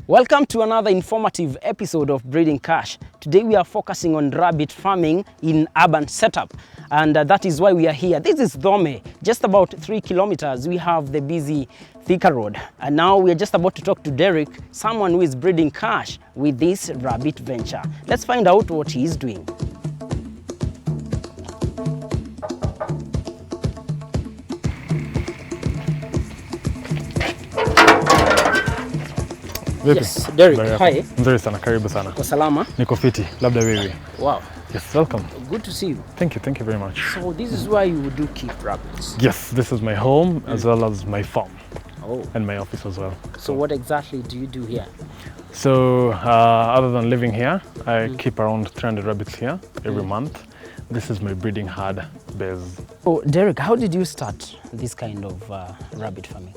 Welcome to another informative episode of Breeding Cash. Today we are focusing on rabbit farming in urban setup, and that is why we are here. This is Dome. Just about 3 kilometers we have the busy Thika Road, and now we are just about to talk to Derrick, someone who is breeding cash with this rabbit venture. Let's find out what he is doing. Yes, Derrick, hi. Nzuri sana, karibu sana. Kwa salama? Niko fiti, labda wewe. Wow. Yes, welcome. Good to see you. Thank you very much. So this is where you do keep rabbits? Yes, this is my home as well as my farm. Oh. And my office as well. So what exactly do you do here? So other than living here, I keep around 300 rabbits here every month. This is my breeding herd base. Oh, Derrick, how did you start this kind of rabbit farming?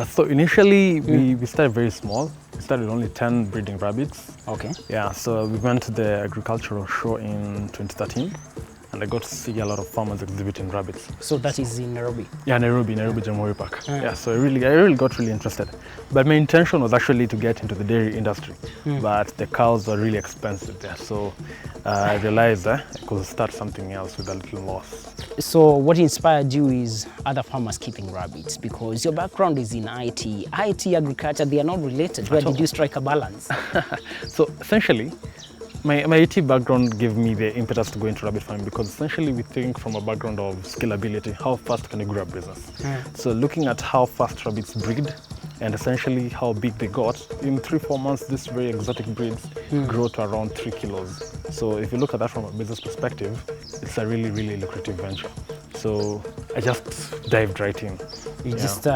So initially we started very small. We started with only 10 breeding rabbits. Okay. Yeah, so we went to the agricultural show in 2013 and I got to see a lot of farmers exhibiting rabbits. So that is in Nairobi? Yeah, Nairobi Jamhuri Park. Yeah, so I really got interested. But my intention was actually to get into the dairy industry, but the cows were really expensive there. So I realized I could start something else with a little loss. So what inspired you is other farmers keeping rabbits, because your background is in IT, agriculture, they are not related. Where did you strike a balance? So essentially, my IT background gave me the impetus to go into rabbit farming, because essentially we think from a background of scalability, how fast can you grow a business? So looking at how fast rabbits breed and essentially how big they got, in 3-4 months these very exotic breeds grow to around 3 kilos. So if you look at that from a business perspective, it's a really lucrative venture. So I just dived right in. You just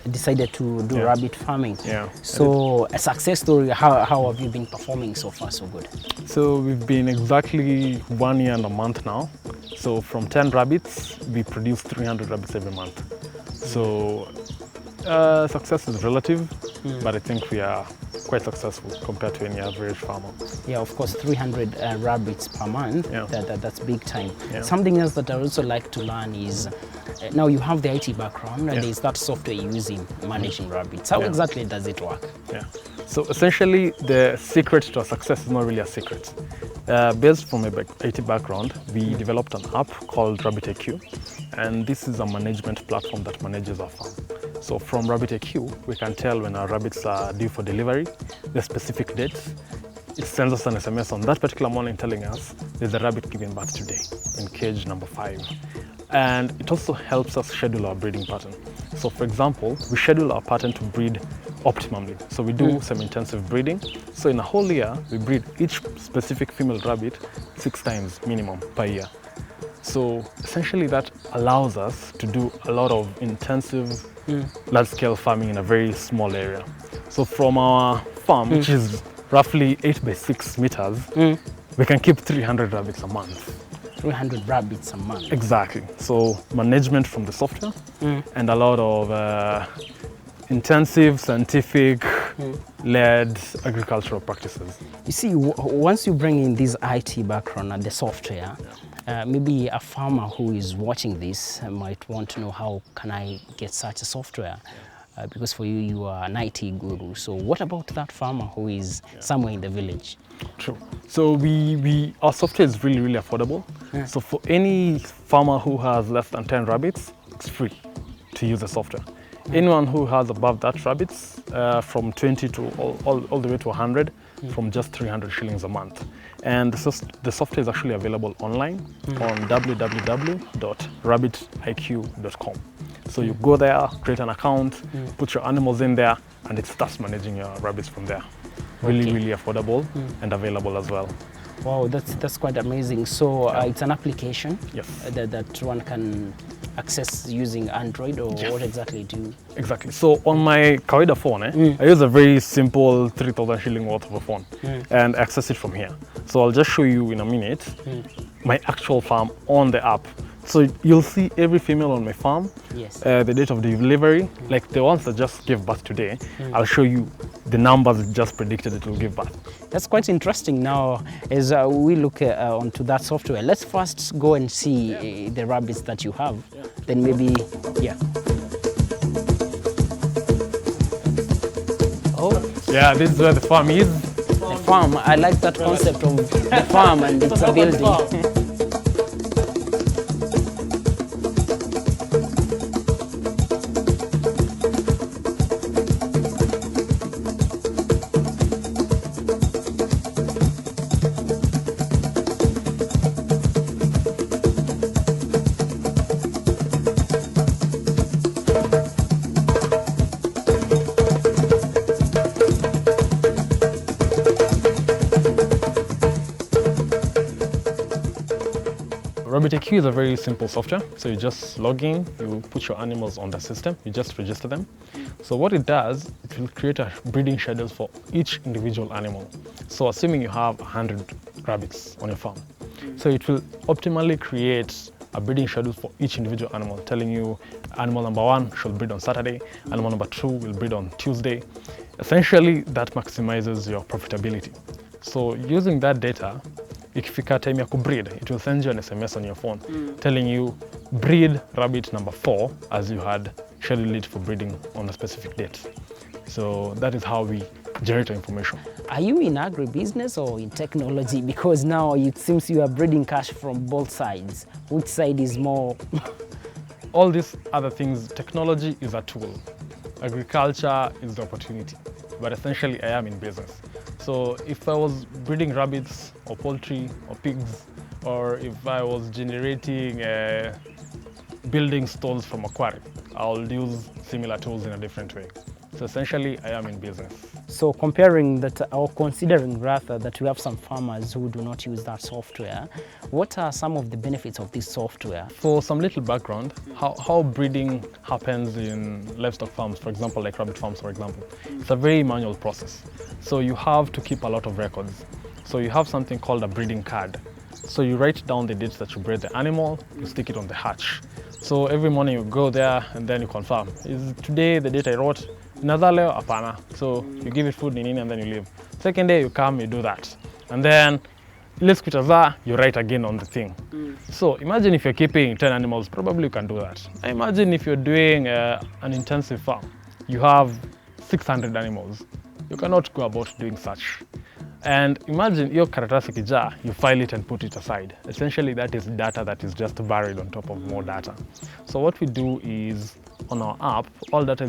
decided to do rabbit farming. Yeah. So a success story, how have you been performing so far so good? So we've been exactly 1 year and a month now. So from 10 rabbits, we produce 300 rabbits every month. So success is relative, but I think we are quite successful compared to any average farmer. Yeah, of course, 300 rabbits per month, that's big time. Yeah. Something else that I also like to learn is, now you have the IT background, and there's that software you use in managing rabbits. How exactly does it work? Yeah. So essentially, the secret to our success is not really a secret. Based from my IT background, we developed an app called Rabbit IQ, and this is a management platform that manages our farm. So from Rabbit IQ, we can tell when our rabbits are due for delivery, the specific dates. It sends us an SMS on that particular morning telling us there's a rabbit giving birth today in cage number 5. And it also helps us schedule our breeding pattern. So for example, we schedule our pattern to breed optimally. So we do some intensive breeding. So in a whole year, we breed each specific female rabbit 6 times minimum per year. So essentially that allows us to do a lot of intensive large-scale farming in a very small area. So from our farm, which is roughly 8 by 6 meters, we can keep 300 rabbits a month. 300 rabbits a month? Exactly. So management from the software and a lot of intensive, scientific-led agricultural practices. You see, once you bring in this IT background and the software, maybe a farmer who is watching this might want to know, how can I get such a software? Because for you, you are an IT guru. So what about that farmer who is somewhere in the village? True. So our software is really affordable. So for any farmer who has less than 10 rabbits, it's free to use the software. Anyone who has above that rabbits, from 20 to all the way to 100, from just 300 shillings a month. And the software is actually available online on www.rabbitiq.com. So you go there, create an account, put your animals in there, and it starts managing your rabbits from there. Really affordable and available as well. Wow, that's quite amazing. So it's an application that one can access using Android, or what exactly do you? Exactly. So on my kawaida phone, I use a very simple 3,000 shilling worth of a phone and access it from here. So I'll just show you in a minute my actual farm on the app. So you'll see every female on my farm, the date of delivery, like the ones that just gave birth today. I'll show you the numbers it just predicted it will give birth. That's quite interesting. Now, as we look onto that software, let's first go and see the rabbits that you have. Then maybe, Yeah, this is where the farm is. The farm, I like that concept of the farm and it's a building. RabbitIQ is a very simple software. So you just log in, you put your animals on the system, you just register them. So what it does, it will create a breeding schedule for each individual animal. So assuming you have 100 rabbits on your farm, so it will optimally create a breeding schedule for each individual animal, telling you animal number 1 should breed on Saturday, animal number 2 will breed on Tuesday. Essentially, that maximizes your profitability. So using that data, ikifika time ya kubreed, it will send you an SMS on your phone telling you breed rabbit number 4 as you had scheduled it for breeding on a specific date. So that is how we generate information. Are you in agribusiness or in technology? Because now it seems you are breeding cash from both sides. Which side is more? All these other things, technology is a tool. Agriculture is the opportunity. But essentially, I am in business. So if I was breeding rabbits or poultry or pigs, or if I was generating building stalls from aquarium, I'll use similar tools in a different way. So essentially, I am in business. So comparing that, or considering rather that we have some farmers who do not use that software, what are some of the benefits of this software? For some little background, how breeding happens in livestock farms, for example, like rabbit farms, for example, it's a very manual process. So you have to keep a lot of records. So you have something called a breeding card. So you write down the dates that you bred the animal, you stick it on the hatch. So every morning you go there and then you confirm, is today the date I wrote? Nazaleo apana. So you give it food and then you leave. Second day you come, you do that. And then let's you write again on the thing. So imagine if you're keeping 10 animals, probably you can do that. Imagine if you're doing an intensive farm, you have 600 animals. You cannot go about doing such. And imagine your karatasi kija, you file it and put it aside. Essentially, that is data that is just buried on top of more data. So what we do is, on our app, all data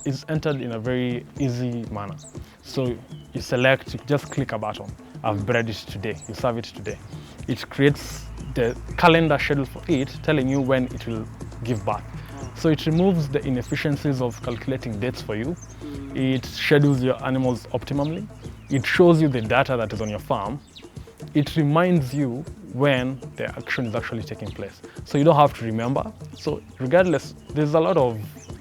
is entered in a very easy manner. So you select, you just click a button. I've bred it today, you serve it today. It creates the calendar schedule for it, telling you when it will give birth. So it removes the inefficiencies of calculating dates for you. It schedules your animals optimally. It shows you the data that is on your farm. It reminds you when the action is actually taking place. So you don't have to remember. So regardless, there's a lot of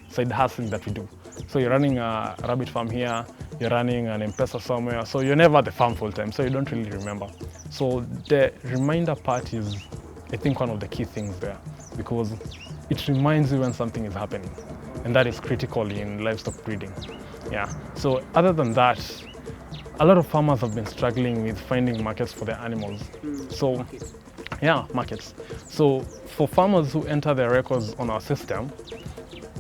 side hustling that we do. So you're running a rabbit farm here, you're running an M-Pesa somewhere, so you're never at the farm full time, so you don't really remember. So the reminder part is, I think, one of the key things there, because it reminds you when something is happening, and that is critical in livestock breeding. Yeah. So other than that, a lot of farmers have been struggling with finding markets for their animals. So, yeah, markets. So for farmers who enter their records on our system,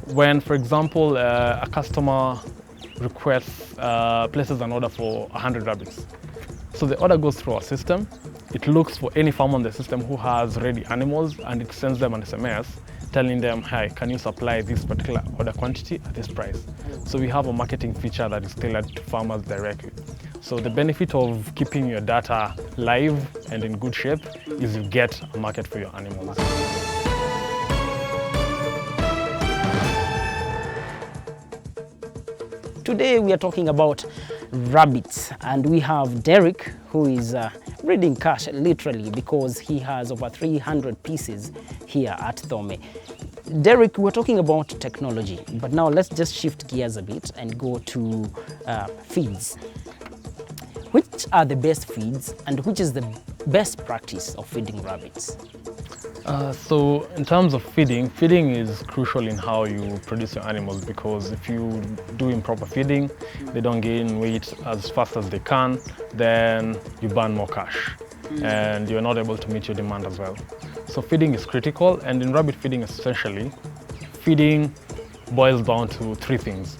when, for example, a customer requests, places an order for 100 rabbits. So the order goes through our system. It looks for any farm on the system who has ready animals, and it sends them an SMS telling them, hey, can you supply this particular order quantity at this price? So we have a marketing feature that is tailored to farmers directly. So the benefit of keeping your data live and in good shape is you get a market for your animals. Today we are talking about rabbits, and we have Derrick, who is breeding cash literally, because he has over 300 pieces here at Thome. Derrick, we're talking about technology, but now let's just shift gears a bit and go to feeds. Which are the best feeds, and which is the best practice of feeding rabbits? So in terms of feeding is crucial in how you produce your animals, because if you do improper feeding, they don't gain weight as fast as they can, then you burn more cash and you're not able to meet your demand as well. So feeding is critical, and in rabbit feeding especially, feeding boils down to three things.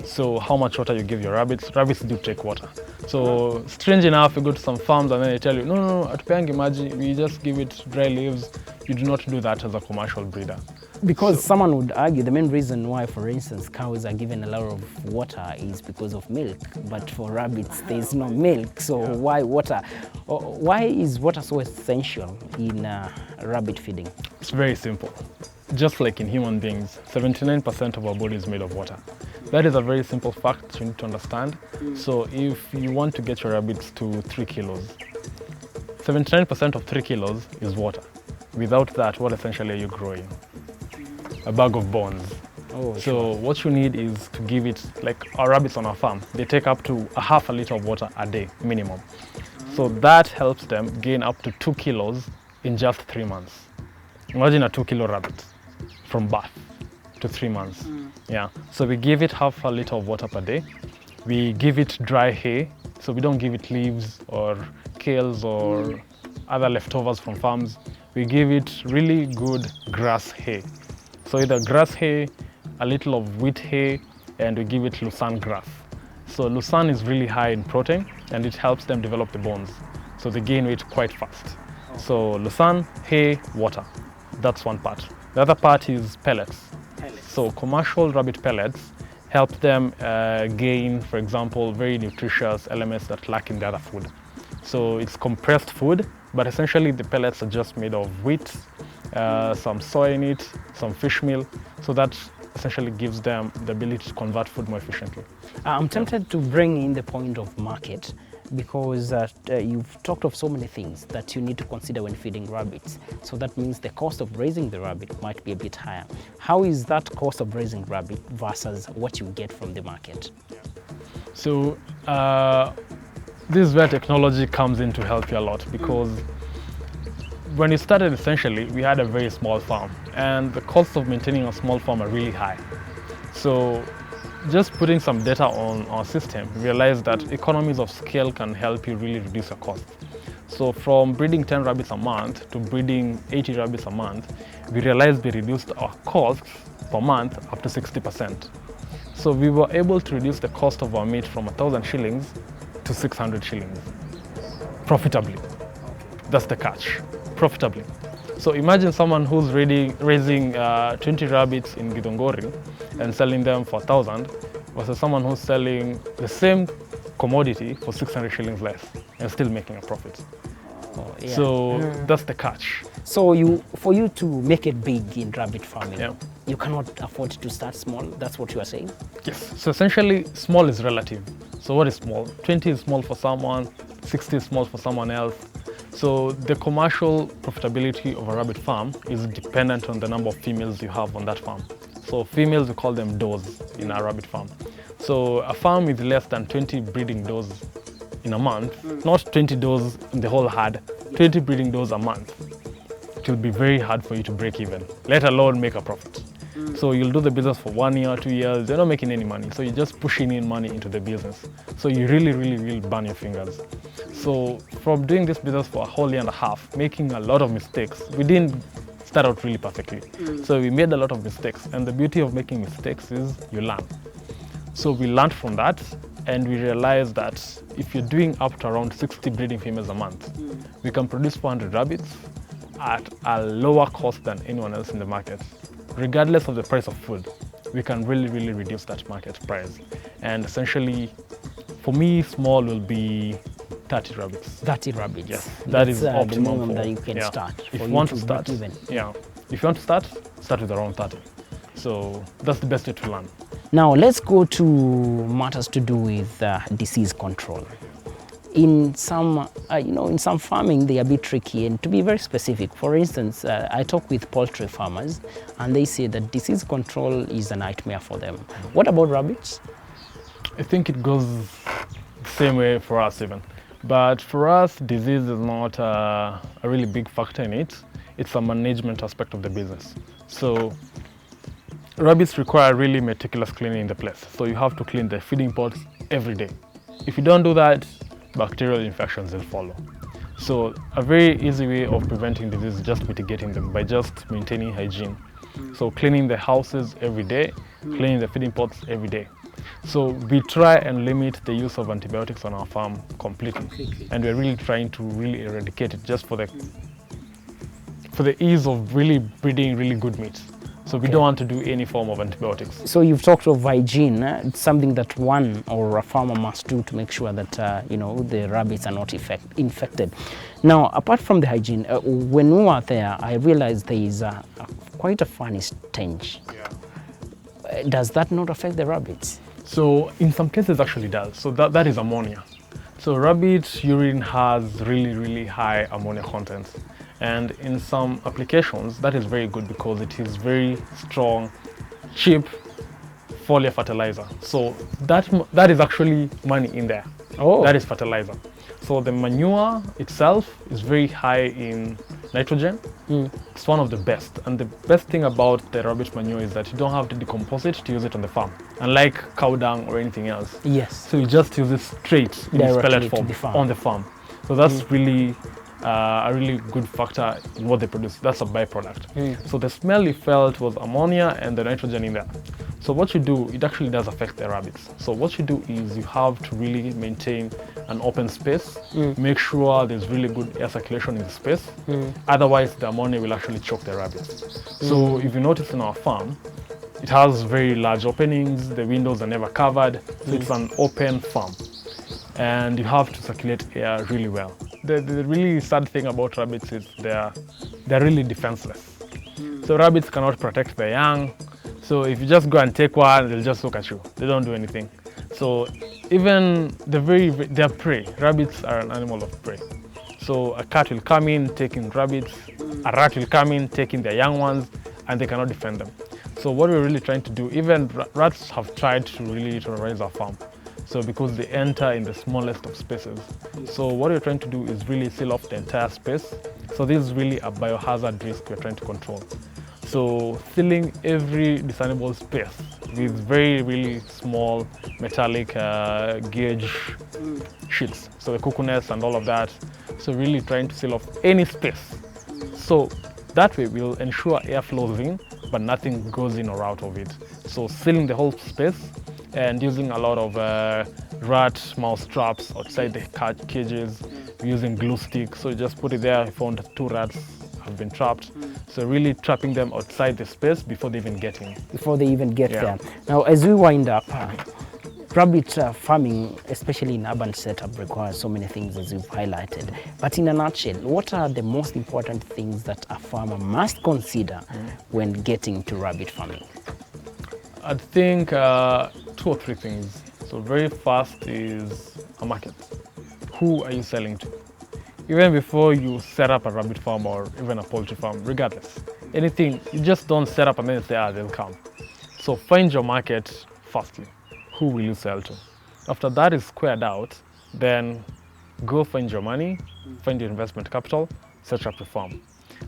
So how much water you give your rabbits? Rabbits do take water. So strange enough, you go to some farms and then they tell you, no, at Peangi Maji, we just give it dry leaves. You do not do that as a commercial breeder. Because someone would argue the main reason why, for instance, cows are given a lot of water is because of milk, but for rabbits there's no milk, so why water? Why is water so essential in rabbit feeding? It's very simple. Just like in human beings, 79% of our body is made of water. That is a very simple fact you need to understand. So if you want to get your rabbits to 3 kilos, 79% of 3 kilos is water. Without that, what essentially are you growing? A bag of bones. Oh, so sure. what you need is to give it, like our rabbits on our farm, they take up to a half a liter of water a day minimum. So that helps them gain up to 2 kilos in just 3 months. Imagine a 2 kilo rabbit from birth to 3 months. Yeah. So we give it half a liter of water per day. We give it dry hay, so we don't give it leaves or kales or other leftovers from farms. We give it really good grass hay. So either grass hay, a little of wheat hay, and we give it Lucerne grass. So Lucerne is really high in protein and it helps them develop the bones. So they gain weight quite fast. So Lucerne, hay, water. That's one part. The other part is pellets. So commercial rabbit pellets help them gain, for example, very nutritious elements that lack in the other food. So it's compressed food, but essentially the pellets are just made of wheat, some soy in it, some fish meal. So that essentially gives them the ability to convert food more efficiently. I'm tempted to bring in the point of market, because you've talked of so many things that you need to consider when feeding rabbits. So that means the cost of raising the rabbit might be a bit higher. How is that cost of raising rabbit versus what you get from the market? So this is where technology comes in to help you a lot, because when we started, essentially, we had a very small farm and the costs of maintaining a small farm are really high. So just putting some data on our system, we realized that economies of scale can help you really reduce your cost. So from breeding 10 rabbits a month to breeding 80 rabbits a month, we realized we reduced our costs per month up to 60%. So we were able to reduce the cost of our meat from 1,000 shillings to 600 shillings, profitably. That's the catch, profitably. So imagine someone who's raising 20 rabbits in Githunguri and selling them for 1,000 versus someone who's selling the same commodity for 600 shillings less and still making a profit. Oh, yeah. So that's the catch. So for you to make it big in rabbit farming, Yeah. you cannot afford to start small. That's what you are saying? Yes. So essentially, small is relative. So what is small? 20 is small for someone, 60 is small for someone else. So the commercial profitability of a rabbit farm is dependent on the number of females you have on that farm. So females, we call them does in a rabbit farm. So a farm with less than 20 breeding does in a month, not 20 does in the whole herd, 20 breeding does a month, it will be very hard for you to break even, let alone make a profit. So you'll do the business for 1 year, 2 years, you're not making any money. So you're just pushing in money into the business. So you really, really will burn your fingers. So from doing this business for a whole year and a half, making a lot of mistakes, we didn't start out really perfectly. So we made a lot of mistakes. And the beauty of making mistakes is you learn. So we learned from that and we realized that if you're doing up to around 60 breeding females a month, we can produce 400 rabbits at a lower cost than anyone else in the market. Regardless of the price of food, we can really, really reduce that market price. And essentially, for me, small will be 30 rabbits. 30 rabbits. Yes, that is the optimum minimum for, that you can yeah. start. If for you want to break start, even. yeah. If you want to start with around 30. So that's the best way to learn. Now let's go to matters to do with disease control. In some, in some farming, they are a bit tricky, and to be very specific, for instance, I talk with poultry farmers and they say that disease control is a nightmare for them. What about rabbits? I think it goes the same way for us even. But for us, disease is not a really big factor in it. It's a management aspect of the business. So rabbits require really meticulous cleaning in the place. So you have to clean the feeding pots every day. If you don't do that, bacterial infections will follow. So a very easy way of preventing disease is just mitigating them by just maintaining hygiene. So cleaning the houses every day, cleaning the feeding pots every day. So we try and limit the use of antibiotics on our farm completely. And we're really trying to really eradicate it just for the ease of really breeding really good meat. So we don't want to do any form of antibiotics. So you've talked of hygiene. It's something that one or a farmer must do to make sure that the rabbits are not infected. Now, apart from the hygiene, when we were there, I realized there is quite a funny stench. Yeah. Does that not affect the rabbits? So in some cases, actually does. So that is ammonia. So rabbit urine has really, really high ammonia content. And in some applications, that is very good because it is very strong, cheap foliar fertilizer. So that is actually money in there. Oh. That is fertilizer. So the manure itself is very high in nitrogen. It's one of the best. And the best thing about the rabbit manure is that you don't have to decompose it to use it on the farm, unlike cow dung or anything else. Yes. So you just use it straight in its pellet form on the farm. So that's really a really good factor in what they produce. That's a byproduct. So the smell you felt was ammonia and the nitrogen in there. So what you do, it actually does affect the rabbits. So what you do is you have to really maintain an open space, make sure there's really good air circulation in the space. Otherwise, the ammonia will actually choke the rabbits. So if you notice in our farm, it has very large openings, the windows are never covered, so it's an open farm. And you have to circulate air really well. The really sad thing about rabbits is they're really defenseless. So rabbits cannot protect their young. So if you just go and take one, they'll just look at you. They don't do anything. So even they're prey. Rabbits are an animal of prey. So a cat will come in taking rabbits, a rat will come in taking their young ones, and they cannot defend them. So what we're really trying to do, even rats have tried to really terrorize our farm. So because they enter in the smallest of spaces. So what we're trying to do is really seal off the entire space. So this is really a biohazard risk we're trying to control. So filling every discernible space with very, really small metallic gauge sheets. So the coconuts and all of that. So really trying to seal off any space. So that way we'll ensure air flows in, but nothing goes in or out of it. So sealing the whole space and using a lot of rat mouse traps outside the cages, using glue sticks. So you just put it there. I found 2 rats have been trapped. So really trapping them outside the space before they even get in. Before they even get there. Now, as we wind up, rabbit farming, especially in urban setup, requires so many things as you've highlighted. But in a nutshell, what are the most important things that a farmer must consider when getting to rabbit farming? I think 2 or 3 things. So very first is a market. Who are you selling to? Even before you set up a rabbit farm or even a poultry farm, regardless, anything, you just don't set up and then say, they'll come. So find your market firstly. Who will you sell to? After that is squared out, then go find your money, find your investment capital, set up the farm.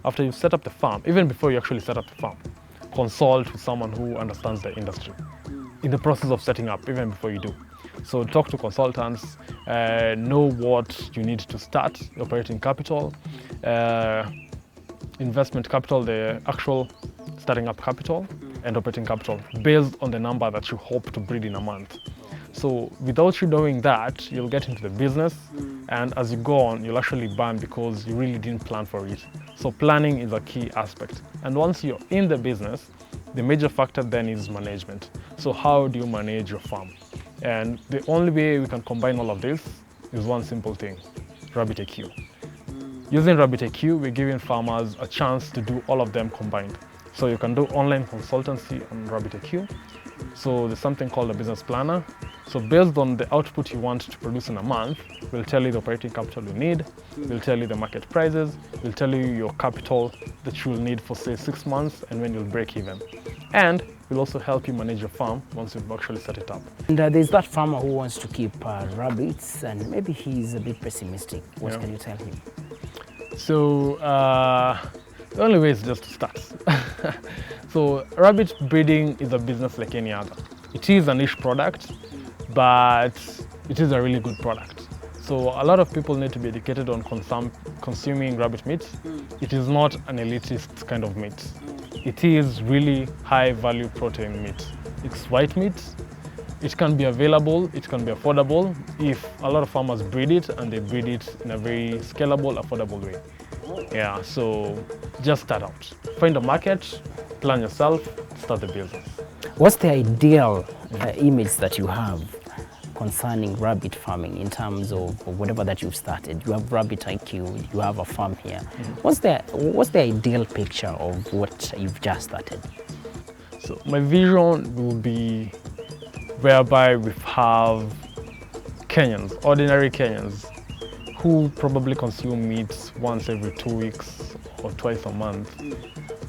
After you set up the farm, even before you actually set up the farm, consult with someone who understands the industry in the process of setting up, even before you do. So talk to consultants, know what you need to start, operating capital, investment capital, the actual starting up capital, and operating capital based on the number that you hope to breed in a month. So without you doing that, you'll get into the business, and as you go on, you'll actually burn because you really didn't plan for it. So planning is a key aspect. And once you're in the business, the major factor then is management. So how do you manage your farm? And the only way we can combine all of this is one simple thing, RabbitIQ. Using RabbitIQ, we're giving farmers a chance to do all of them combined. So you can do online consultancy on RabbitIQ. So there's something called a business planner. So based on the output you want to produce in a month, we'll tell you the operating capital you need, we'll tell you the market prices, we'll tell you your capital that you'll need for say 6 months and when you'll break even. And we'll also help you manage your farm once you've actually set it up. And there's that farmer who wants to keep rabbits and maybe he's a bit pessimistic. What can you tell him? So the only way is just to start. So rabbit breeding is a business like any other. It is a niche product, but it is a really good product. So a lot of people need to be educated on consuming rabbit meat. It is not an elitist kind of meat. It is really high value protein meat. It's white meat, It can be available, it can be affordable if a lot of farmers breed it and they breed it in a very scalable, affordable way. Yeah, so just start out. Find a market, plan yourself, start the business. What's the ideal image that you have concerning rabbit farming in terms of whatever that you've started? You have Rabbit IQ, you have a farm here. What's the ideal picture of what you've just started? So my vision will be whereby we have Kenyans, ordinary Kenyans, who probably consume meat once every 2 weeks or twice a month,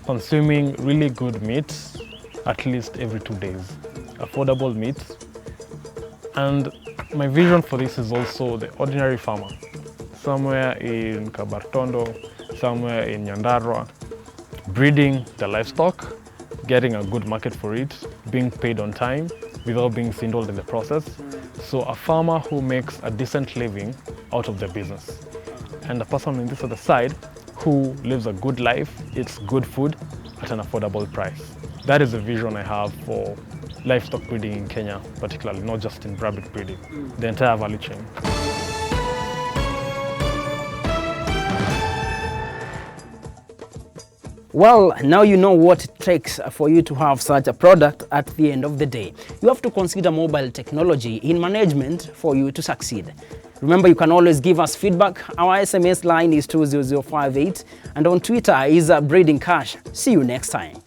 consuming really good meat at least every 2 days, affordable meat. And my vision for this is also the ordinary farmer, somewhere in Kabartondo, somewhere in Nyandarua, breeding the livestock, getting a good market for it, being paid on time without being swindled in the process. So a farmer who makes a decent living out of their business. And a person on this other side who lives a good life, eats good food at an affordable price. That is the vision I have for livestock breeding in Kenya, particularly, not just in rabbit breeding, the entire value chain. Well, now you know what it takes for you to have such a product at the end of the day. You have to consider mobile technology in management for you to succeed. Remember, you can always give us feedback. Our SMS line is 20058 and on Twitter is Breeding Cash. See you next time.